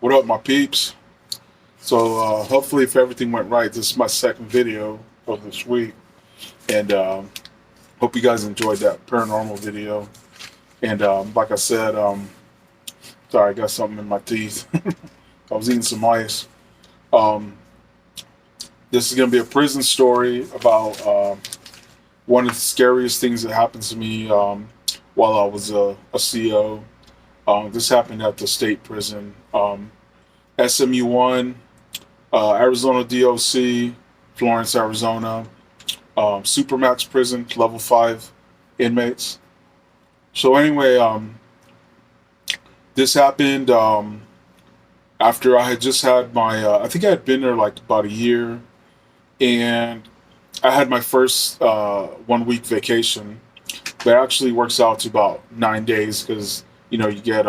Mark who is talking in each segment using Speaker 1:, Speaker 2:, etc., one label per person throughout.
Speaker 1: What up, my peeps? So, hopefully, if everything went right, this is my second video of this week, and hope you guys enjoyed that paranormal video. And like I said, sorry, I got something in my teeth. I was eating some ice. Um, this is gonna be a prison story about one of the scariest things that happened to me while I was a CO. This happened at the state prison, SMU1. Arizona DOC, Florence, Arizona, Supermax prison, level 5 inmates. So anyway, this happened after I had just had my, I think I had been there like about a year, and I had my first 1 week vacation. That actually works out to about 9 days because you get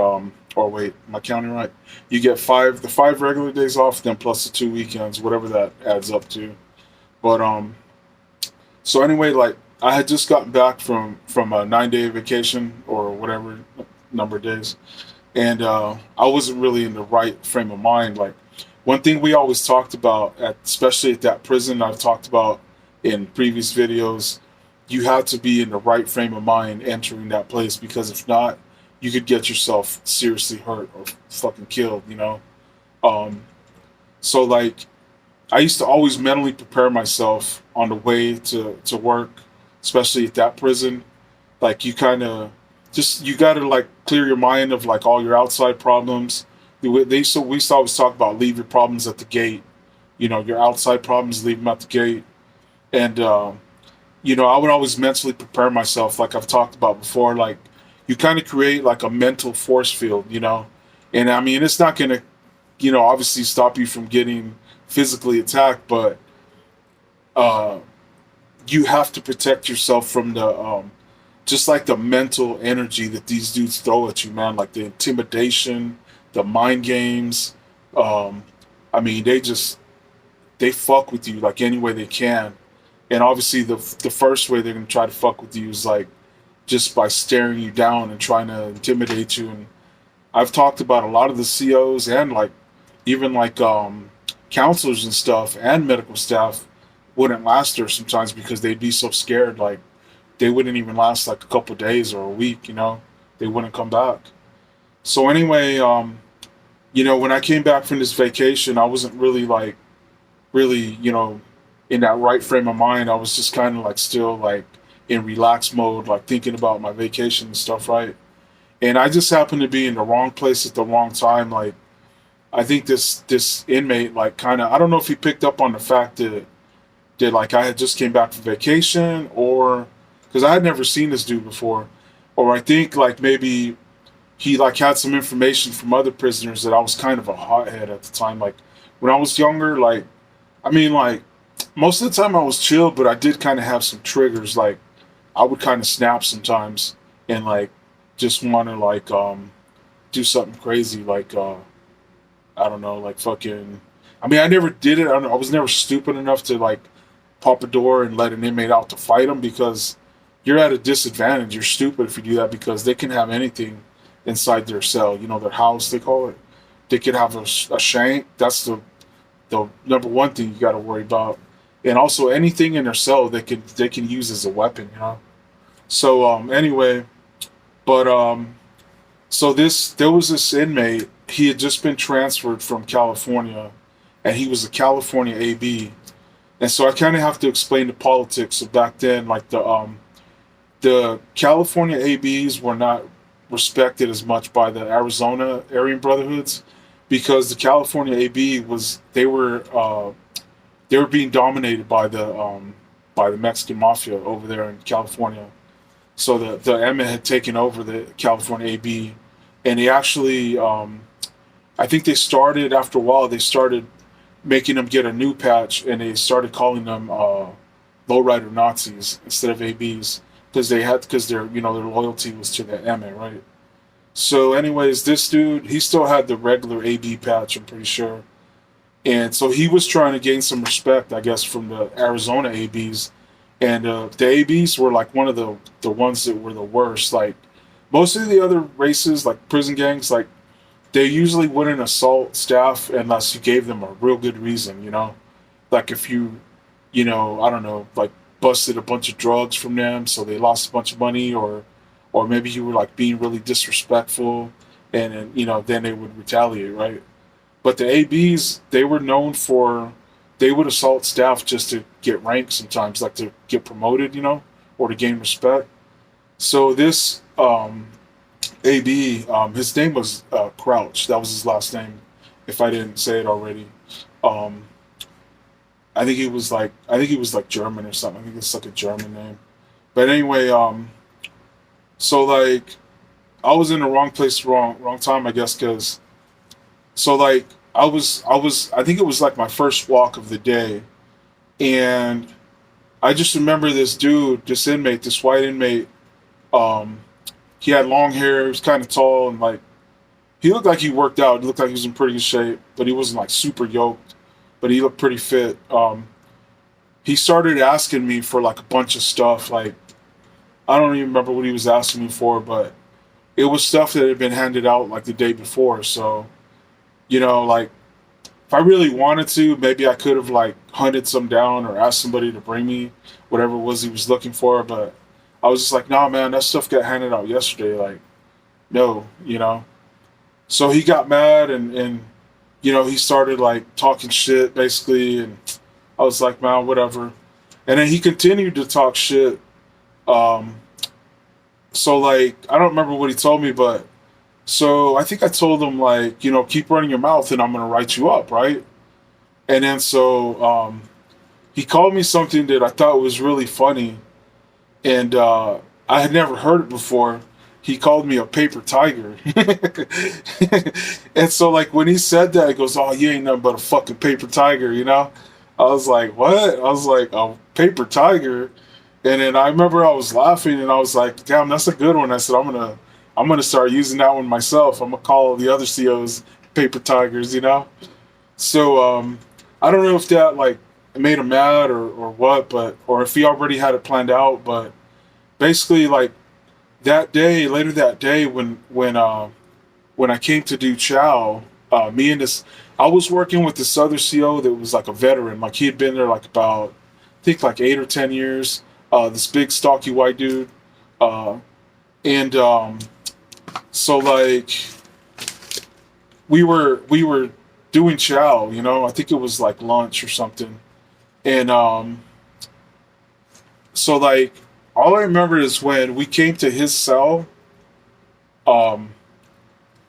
Speaker 1: or wait, am I counting right? You get the 5 regular days off, then plus the 2 weekends, whatever that adds up to. But so anyway, like I had just gotten back from a 9 day vacation or whatever number of days, and I wasn't really in the right frame of mind. Like one thing we always talked about, especially at that prison, I've talked about in previous videos, you had to be in the right frame of mind entering that place because if not, you could get yourself seriously hurt or fucking killed. Um, so like I used to always mentally prepare myself on the way to work, especially at that prison. Like you kind of you got to like clear your mind of like all your outside problems. We used to always talk about leave your problems at the gate. Your outside problems, leave them at the gate. And I would always mentally prepare myself, like I've talked about before. Like you kind of create like a mental force field. And I mean, it's not going to, obviously stop you from getting physically attacked, but you have to protect yourself from the, just like the mental energy that these dudes throw at you, man. Like the intimidation, the mind games. I mean, they fuck with you like any way they can. And obviously the first way they're going to try to fuck with you is like just by staring you down and trying to intimidate you. And I've talked about a lot of the COs and like even like counselors and stuff and medical staff wouldn't last there sometimes because they'd be so scared. Like they wouldn't even last like a couple of days or a week. They wouldn't come back. So anyway, when I came back from this vacation, I wasn't really in that right frame of mind. I was just kind of like still like in relaxed mode, like thinking about my vacation and stuff, right? And I just happened to be in the wrong place at the wrong time. Like I think this inmate, like kind of, I don't know if he picked up on the fact that like I had just came back from vacation, or because I had never seen this dude before, or I think like maybe he like had some information from other prisoners that I was kind of a hothead at the time. Like when I was younger, like I mean, like most of the time I was chill, but I did kind of have some triggers. Like I would kind of snap sometimes and like just want to like do something crazy. Like I don't know, like fucking. I mean, I never did it. I was never stupid enough to like pop a door and let an inmate out to fight him because you're at a disadvantage. You're stupid if you do that because they can have anything inside their cell. Their house they call it. They could have a shank. That's the number one thing you got to worry about, and also anything in their cell they can use as a weapon. So anyway, but so there was this inmate. He had just been transferred from California, and he was a California AB. And so I kind of have to explain the politics of back then. Like the California ABs were not respected as much by the Arizona Aryan Brotherhoods because the California AB they were being dominated by the Mexican mafia over there in California. So the EMA had taken over the California AB, and they actually I think they started after a while. They started making them get a new patch, and they started calling them lowrider Nazis instead of ABs because their loyalty was to the EMA, right? So, anyways, this dude he still had the regular AB patch, I'm pretty sure, and so he was trying to gain some respect, I guess, from the Arizona ABs, and the ABs were like one of the ones that were the worst. Like most of the other races, like prison gangs, like they usually wouldn't assault staff unless you gave them a real good reason, you know? Like if you, I don't know, like busted a bunch of drugs from them so they lost a bunch of money, or maybe you were like being really disrespectful, and then, then they would retaliate, right? But the ABs, they were known for, they would assault staff just to get rank sometimes, like to get promoted, or to gain respect. So this AB, his name was Crouch. That was his last name, if I didn't say it already. Um, I think he was like German or something. I think it's like a German name. But anyway, so like I was in the wrong place, wrong time, I guess, because so like I think it was like my first walk of the day, and I just remember this dude, this inmate, this white inmate. Um, he had long hair. He was kind of tall, and like he looked like he worked out. He looked like he was in pretty good shape, but he wasn't like super yoked. But he looked pretty fit. He started asking me for like a bunch of stuff. Like I don't even remember what he was asking me for, but it was stuff that had been handed out like the day before. So like if I really wanted to, maybe I could have like hunted some down or asked somebody to bring me whatever it was he was looking for. But I was just like, nah, man, that stuff got handed out yesterday. Like, no. So he got mad, and he started like talking shit basically, and I was like, man, whatever. And then he continued to talk shit. Um, so like, I don't remember what he told me, but so I think I told him like, keep running your mouth and I'm gonna write you up, right? And then so he called me something that I thought was really funny, and I had never heard it before. He called me a paper tiger. And so like when he said that, he goes, "Oh, you ain't nothing but a fucking paper tiger," I was like, "What?" I was like, "A paper tiger?" And then I remember I was laughing, and I was like, "Damn, that's a good one." I said, I'm gonna start using that one myself. I'm gonna call the other COs paper tigers." So I don't know if that like made him mad or what, or if he already had it planned out. But basically, like later that day, when I came to do chow, me and this, I was working with this other CO that was like a veteran. Like he had been there like about, I think like 8 or 10 years. This big stocky white dude, and so like we were doing chow. I think it was like lunch or something, and so like all I remember is when we came to his cell. Um,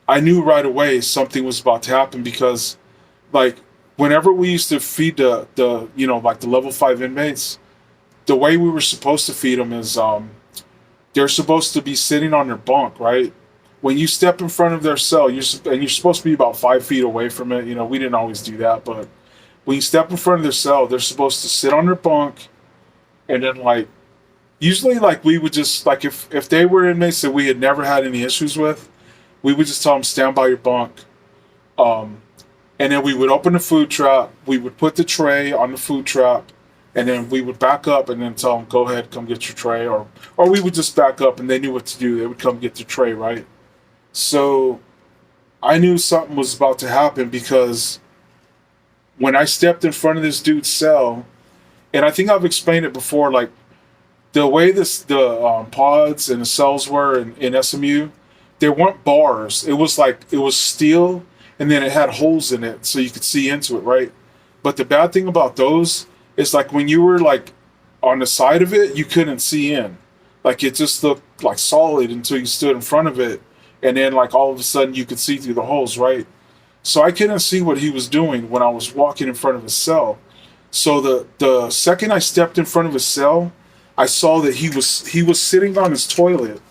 Speaker 1: I knew right away something was about to happen because, like, whenever we used to feed the like the level 5 inmates, the way we were supposed to feed them is they're supposed to be sitting on their bunk, right? When you step in front of their cell, you're supposed to be about 5 feet away from it. We didn't always do that, but when you step in front of their cell, they're supposed to sit on their bunk, and then like usually like we would just like if they were inmates that we had never had any issues with, we would just tell them stand by your bunk, um, and then we would open the food trap. We would put the tray on the food trap, and then we would back up and then tell them go ahead, come get your tray, or we would just back up and they knew what to do. They would come get their tray, right? So I knew something was about to happen because when I stepped in front of this dude's cell, and I think I've explained it before, like the way the pods and the cells were in SMU, there weren't bars. It was like it was steel, and then it had holes in it so you could see into it, right? But the bad thing about those is like when you were like on the side of it, you couldn't see in. Like it just looked like solid until you stood in front of it, and then like all of a sudden you could see through the holes, right? So I couldn't see what he was doing when I was walking in front of his cell. So the second I stepped in front of his cell, I saw that he was sitting on his toilet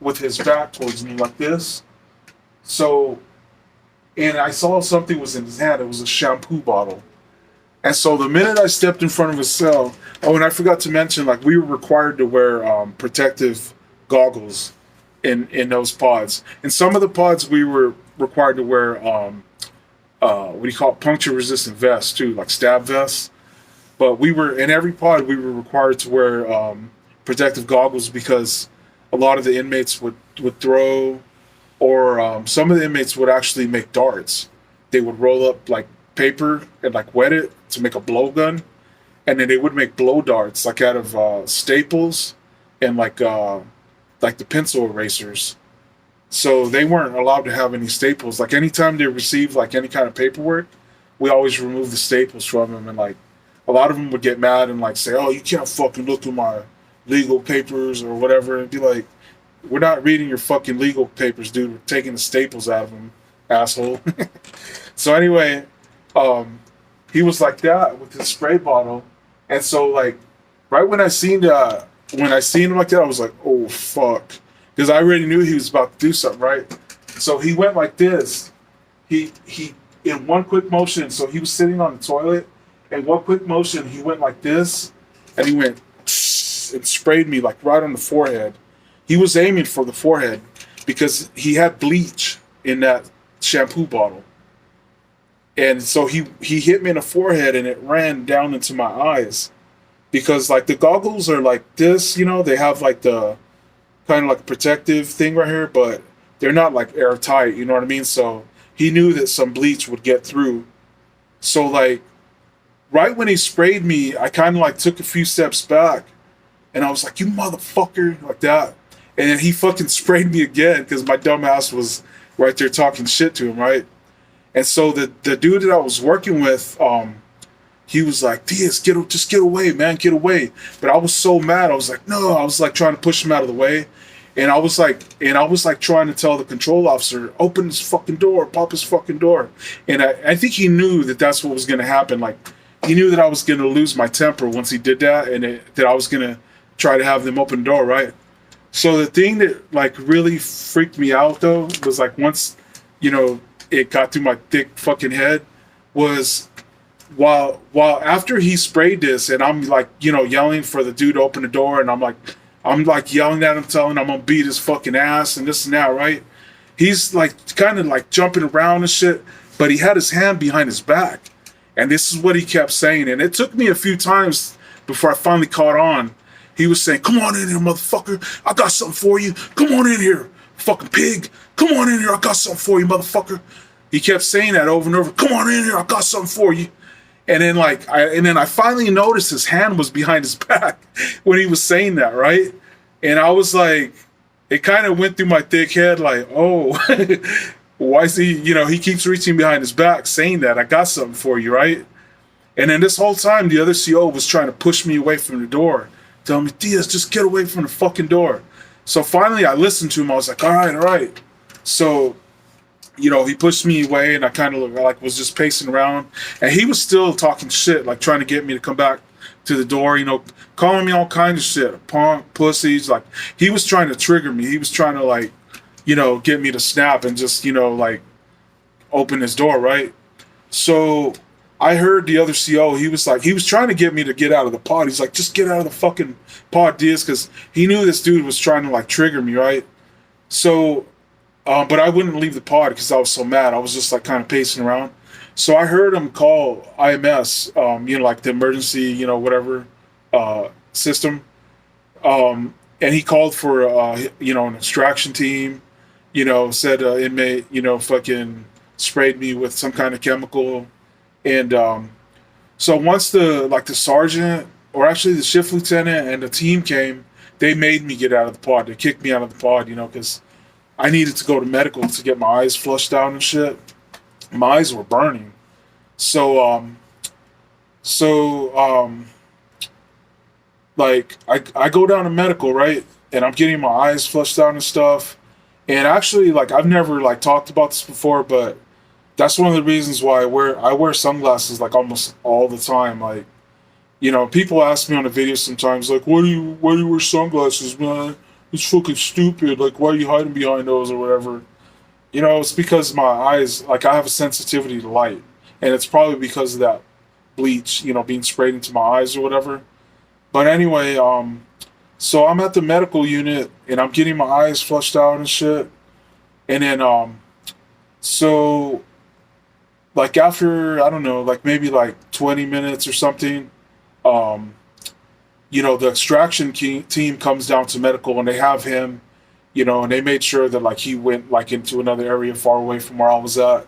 Speaker 1: with his back towards me like this. So, and I saw something was in his hand. It was a shampoo bottle. And so the minute I stepped in front of his cell, oh, and I forgot to mention, like we were required to wear protective goggles in those pods. In some of the pods, we were required to wear what do you call it, puncture resistant vests too, like stab vests. But we were in every pod we were required to wear protective goggles because a lot of the inmates would throw or some of the inmates would actually make darts. They would roll up like paper and like wet it to make a blowgun, and then they would make blow darts like out of staples and like the pencil erasers. So they weren't allowed to have any staples. Like anytime they received like any kind of paperwork, we always removed the staples from them, and like a lot of them would get mad and like say, "Oh, you can't fucking look at my legal papers or whatever," and be like, "We're not reading your fucking legal papers, dude. We're taking the staples out of them, asshole." So anyway, he was like that with his spray bottle, and so like right when I seen him like that, I was like, "Oh fuck," because I already knew he was about to do something, right? So he went like this. He in one quick motion. So he was sitting on the toilet. In one quick motion, he went like this, and he went and sprayed me like right on the forehead. He was aiming for the forehead because he had bleach in that shampoo bottle. And so he hit me in the forehead, and it ran down into my eyes. Because like the goggles are like this, you know, they have like the kind of like protective thing right here, but they're not like airtight, you know what I mean? So he knew that some bleach would get through. So like right when he sprayed me, I kind of like took a few steps back, and I was like, "You motherfucker," like that. And then he fucking sprayed me again because my dumb ass was right there talking shit to him, right? And so the dude that I was working with, he was like, "Diaz, just get away, man, get away." But I was so mad. I was like, "No," I was like trying to push him out of the way. And I was like trying to tell the control officer, "Open this fucking door, pop his fucking door." And I think he knew that that's what was going to happen. Like, he knew that I was going to lose my temper once he did that, and that I was going to try to have them open the door, right? So the thing that like really freaked me out though was like once, you know, it got through my thick fucking head was while after he sprayed this, and I'm like, you know, yelling for the dude to open the door, and I'm like yelling at him, telling him I'm gonna beat his fucking ass and this and that, right? He's like kind of like jumping around and shit, but he had his hand behind his back, and this is what he kept saying, and it took me a few times before I finally caught on. He was saying, "Come on in here, motherfucker. I got something for you. Come on in here, fucking pig. Come on in here. I got something for you, motherfucker." He kept saying that over and over. "Come on in here. I got something for you." And then I finally noticed his hand was behind his back when he was saying that, right? And I was like, it kind of went through my thick head, like, oh, why is he, you know, he keeps reaching behind his back saying that, "I got something for you," right? And then this whole time, the other CO was trying to push me away from the door, telling me, "Diaz, just get away from the fucking door." So finally I listened to him. I was like, all right. So, you know, he pushed me away, and I kind of like was just pacing around, and he was still talking shit, like trying to get me to come back to the door, you know, calling me all kinds of shit, punk, pussies. Like, he was trying to trigger me. He was trying to like, you know, get me to snap and just, you know, like open his door, right? So I heard the other CO, he was trying to get me to get out of the pod. He's like, "Just get out of the fucking pod, Diaz," because he knew this dude was trying to like trigger me, right? So but I wouldn't leave the pod because I was so mad. I was just like kind of pacing around. So I heard him call IMS, you know, like the emergency, you know, whatever system. And he called for, you know, an extraction team, you know, said inmate, you know, fucking sprayed me with some kind of chemical. And so once the sergeant, or actually the shift lieutenant and the team came, they made me get out of the pod. They kicked me out of the pod, you know, because I needed to go to medical to get my eyes flushed out and shit. My eyes were burning. So like I go down to medical, right? And I'm getting my eyes flushed out and stuff. And actually, like, I've never like talked about this before, but that's one of the reasons why I wear sunglasses like almost all the time. Like, you know, people ask me on the video sometimes, like, why do you wear sunglasses, man? It's fucking stupid. Like, why are you hiding behind those or whatever? You know, it's because my eyes, like, I have a sensitivity to light. And it's probably because of that bleach, you know, being sprayed into my eyes or whatever. But anyway, so I'm at the medical unit, and I'm getting my eyes flushed out and shit. And then, so, like, after, I don't know, like, maybe, like, 20 minutes or something, you know, the extraction team comes down to medical, and they have him And they made sure that like he went like into another area far away from where I was at.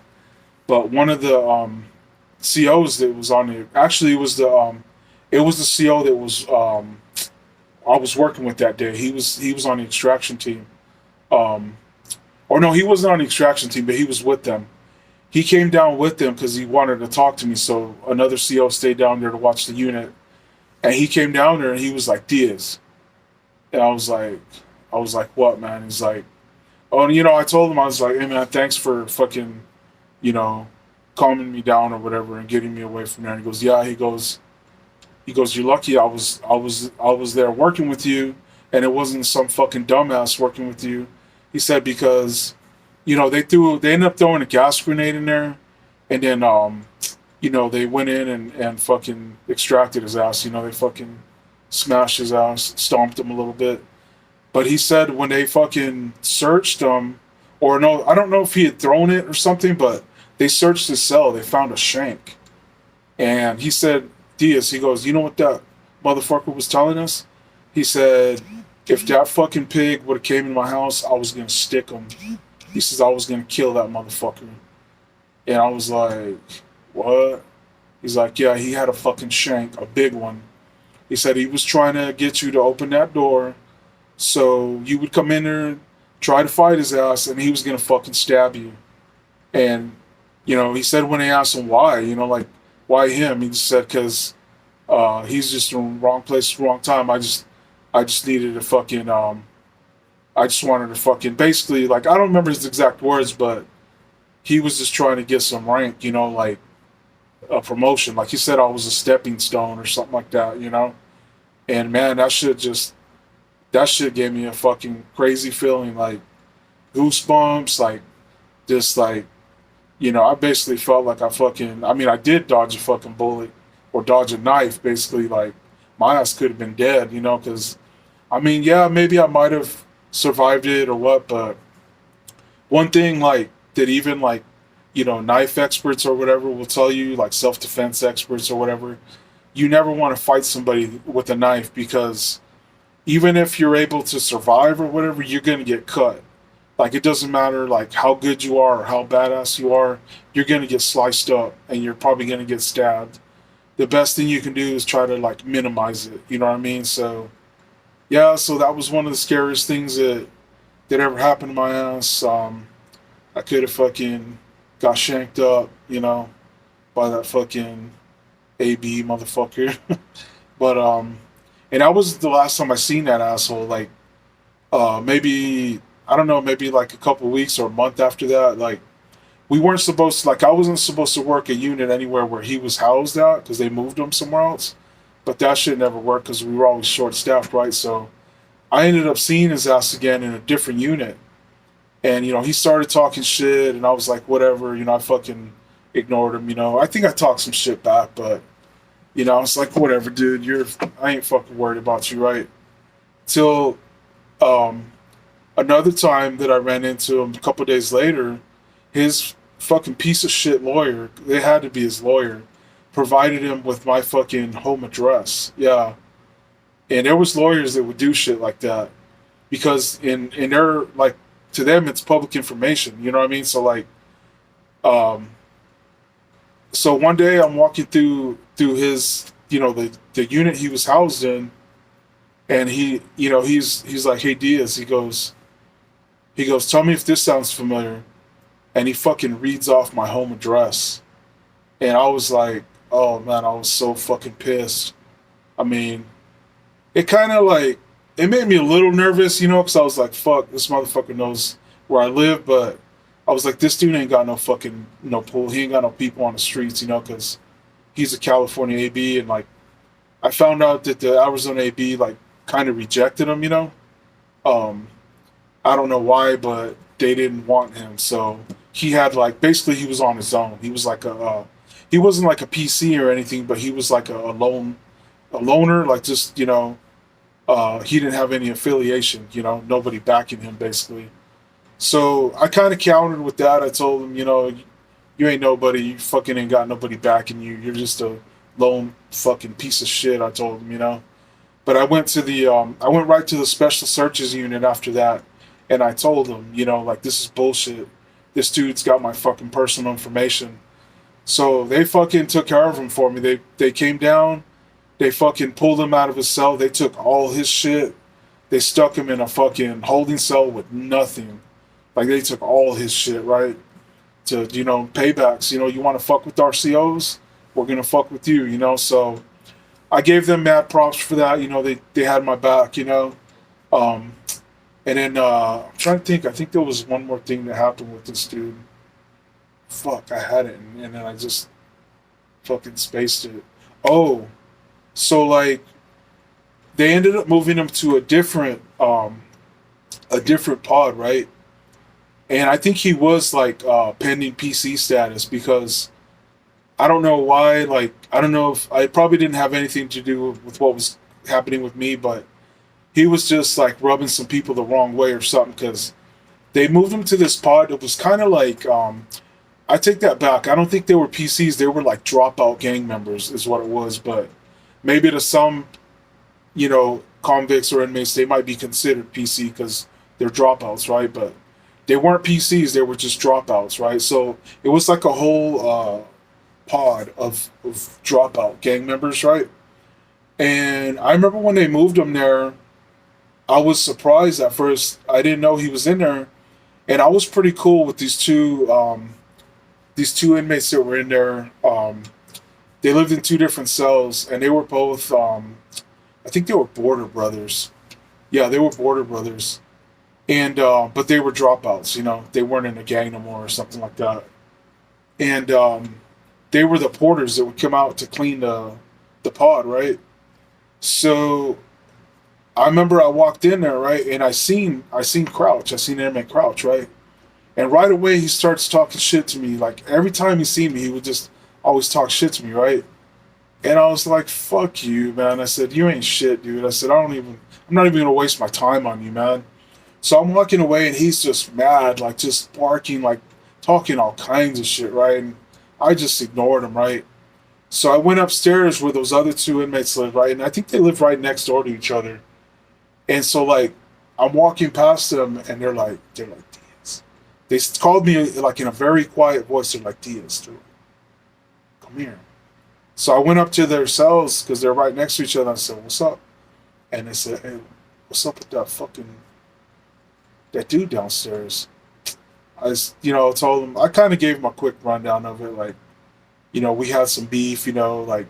Speaker 1: But one of the COs that was on it, actually it was the CO that was I was working with that day. He was on the extraction team. Um, or no, he wasn't on the extraction team, but he was with them. He came down with them because he wanted to talk to me. So another CO stayed down there to watch the unit, and he came down there and he was like, Diaz, and I was like, what, man? He's like, oh, and I told him, I was like, hey man, thanks for fucking, you know, calming me down or whatever and getting me away from there. And he goes, yeah. He goes, you're lucky I was there working with you, and it wasn't some fucking dumbass working with you. He said because, they ended up throwing a gas grenade in there, and then they went in and fucking extracted his ass. They fucking smashed his ass, stomped him a little bit. But he said when they fucking searched him, or no, I don't know if he had thrown it or something, but they searched his cell. They found a shank. And he said, Diaz, he goes, you know what that motherfucker was telling us? He said, if that fucking pig would have came in my house, I was going to stick him. He says, I was going to kill that motherfucker. And I was like, what? He's like, yeah, he had a fucking shank, a big one. He said he was trying to get you to open that door so you would come in there, try to fight his ass, and he was going to fucking stab you. And, he said when they asked him why, like, why him? He just said because he's just in the wrong place, wrong time. I just needed to fucking, I just wanted to fucking, basically, like, I don't remember his exact words, but he was just trying to get some rank, like a promotion. Like he said I was a stepping stone or something like that, And man, that shit gave me a fucking crazy feeling, like goosebumps, like just like, I basically felt like I did dodge a fucking bullet or dodge a knife, basically, like my ass could have been dead, because, yeah, maybe I might have survived it or what, but one thing, like, that even, like, knife experts or whatever will tell you, like self-defense experts or whatever, you never want to fight somebody with a knife because even if you're able to survive or whatever, you're going to get cut. Like, it doesn't matter, like, how good you are or how badass you are, you're going to get sliced up and you're probably going to get stabbed. The best thing you can do is try to, like, minimize it. You know what I mean? So, yeah, so that was one of the scariest things that ever happened to my ass. I could have fucking got shanked up, by that fucking AB motherfucker. But, and that was the last time I seen that asshole. Like, maybe, I don't know, maybe like a couple weeks or a month after that. Like, we weren't supposed to, like, I wasn't supposed to work a unit anywhere where he was housed at because they moved him somewhere else. But that shit never worked because we were always short staffed, right? So I ended up seeing his ass again in a different unit. And, he started talking shit, and I was like, whatever, I fucking ignored him, I think I talked some shit back, but, it's like, whatever, dude, I ain't fucking worried about you, right? Till, another time that I ran into him a couple days later, his fucking piece of shit lawyer, they had to be his lawyer, provided him with my fucking home address. Yeah. And there was lawyers that would do shit like that because in their, like, to them it's public information, you know what I mean? So like, so one day I'm walking through his, the unit he was housed in, and he's like, hey Diaz, he goes, tell me if this sounds familiar. And he fucking reads off my home address. And I was like, oh man, I was so fucking pissed. It kind of like, it made me a little nervous, because I was like, fuck, this motherfucker knows where I live. But I was like, this dude ain't got no fucking, no pull. He ain't got no people on the streets, because he's a California AB. And like, I found out that the Arizona AB, like, kind of rejected him, I don't know why, but they didn't want him. So he had, like, basically he was on his own. He was like he wasn't like a PC or anything, but he was like a loner, like just, he didn't have any affiliation, nobody backing him basically. So I kind of countered with that. I told him, you ain't nobody, you fucking ain't got nobody backing you. You're just a lone fucking piece of shit, I told him, But I went right to the special searches unit after that. And I told them, you know, like, this is bullshit. This dude's got my fucking personal information. So they fucking took care of him for me. They came down, they fucking pulled him out of his cell. They took all his shit. They stuck him in a fucking holding cell with nothing. Like, they took all his shit, right? To, you know, paybacks. You know, you want to fuck with our COs? We're going to fuck with you, you know? So I gave them mad props for that. You know, they had my back, you know? Um, and then I'm trying to think. I think there was one more thing that happened with this dude. Fuck, I had it, and then I just fucking spaced it. Oh, so like they ended up moving him to a different pod, right? And I think he was like pending PC status because I don't know why. Like, I don't know if I probably didn't have anything to do with what was happening with me, but he was just like rubbing some people the wrong way or something because they moved him to this pod. It was kind of like I take that back. I don't think they were PCs. They were like dropout gang members, is what it was. But maybe to some, you know, convicts or inmates, they might be considered PC because they're dropouts, right? But they weren't PCs. They were just dropouts, right? So it was like a whole pod of dropout gang members, right? And I remember when they moved him there, I was surprised at first. I didn't know he was in there, and I was pretty cool with these two inmates that were in there. They lived in two different cells, and they were both. I think they were border brothers. Yeah, they were border brothers, and but they were dropouts. You know, they weren't in a gang no more or something like that. And they were the porters that would come out to clean the pod, right? So I remember I walked in there, right, and I seen Crouch. I seen inmate Crouch, right, and right away he starts talking shit to me. Like every time he seen me, he would just always talk shit to me, right? And I was like, "Fuck you, man." I said, "You ain't shit, dude." I said, I'm not even gonna waste my time on you, man." So I'm walking away, and he's just mad, like just barking, like talking all kinds of shit, right? And I just ignored him, right? So I went upstairs where those other two inmates live, right? And I think they live right next door to each other. And so like I'm walking past them, and they're like Diaz. They called me like in a very quiet voice. They're like, Diaz, dude, come here. So I went up to their cells because they're right next to each other. I said, "What's up?" And they said, "Hey, what's up with that dude downstairs?" I just, you know, told them. I kind of gave them a quick rundown of it. Like, you know, we had some beef. You know, like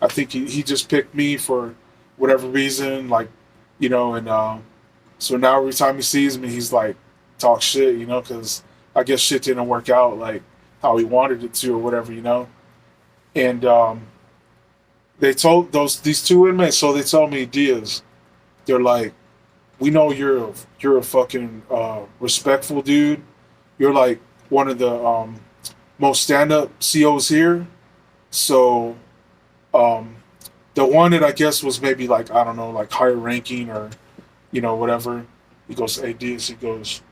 Speaker 1: I think he just picked me for whatever reason. Like, you know, and so now every time he sees me, he's like, talk shit, you know, because I guess shit didn't work out like how he wanted it to or whatever, you know. And they told these two inmates, so they told me, Diaz, they're like, we know you're a fucking respectful dude. You're like one of the most stand up COs here. So the one that I guess was maybe like, I don't know, like higher ranking or, you know, whatever. He goes, "Hey, Diaz," he goes,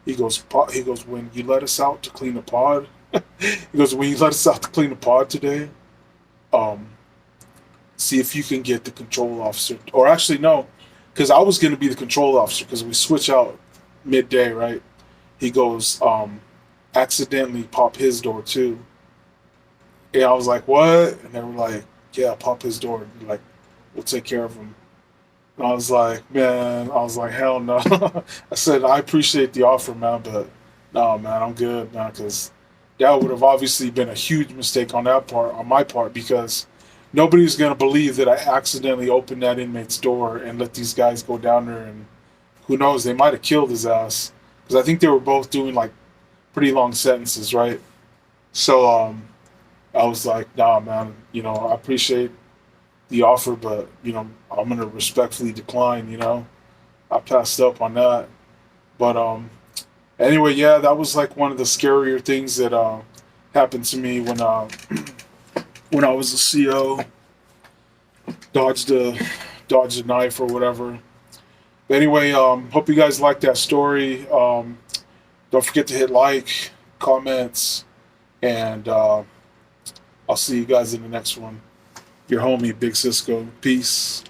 Speaker 1: "When you let us out to clean the pod," he goes, "When you let us out to clean the pod today, um, see if you can get the control officer." Or actually, no, because I was going to be the control officer because we switch out midday, right? He goes, "Accidentally pop his door too." And I was like, "What?" And they were like, "Yeah, pop his door. Like, we'll take care of him." And I was like, "Man," I was like, "Hell no." I said, "I appreciate the offer, man, but no, man, I'm good, man," because that would have obviously been a huge mistake on my part, because nobody's gonna believe that I accidentally opened that inmate's door and let these guys go down there, and who knows, they might have killed his ass, because I think they were both doing like pretty long sentences, right? So I was like, "Nah, man, you know, I appreciate the offer, but you know, I'm gonna respectfully decline." You know, I passed up on that. But anyway, yeah, that was like one of the scarier things that happened to me when when I was a CO. Dodged a knife or whatever. But anyway, hope you guys liked that story. Don't forget to hit like, comments, and I'll see you guys in the next one. Your homie, Big Cisco. Peace.